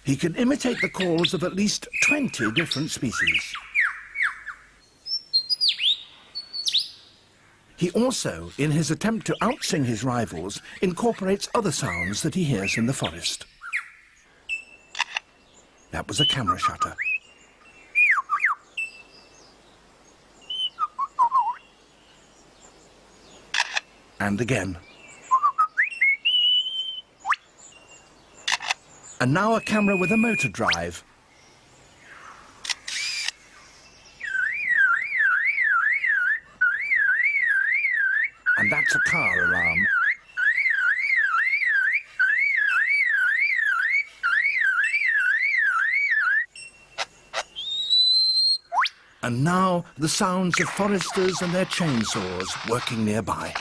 He can imitate the calls of at least 20 different species. He also, in his attempt to outsing his rivals, incorporates other sounds that he hears in the forest. That was a camera shutter. And again. And now a camera with a motor drive. And that's a car alarm. And now the sounds of foresters and their chainsaws working nearby.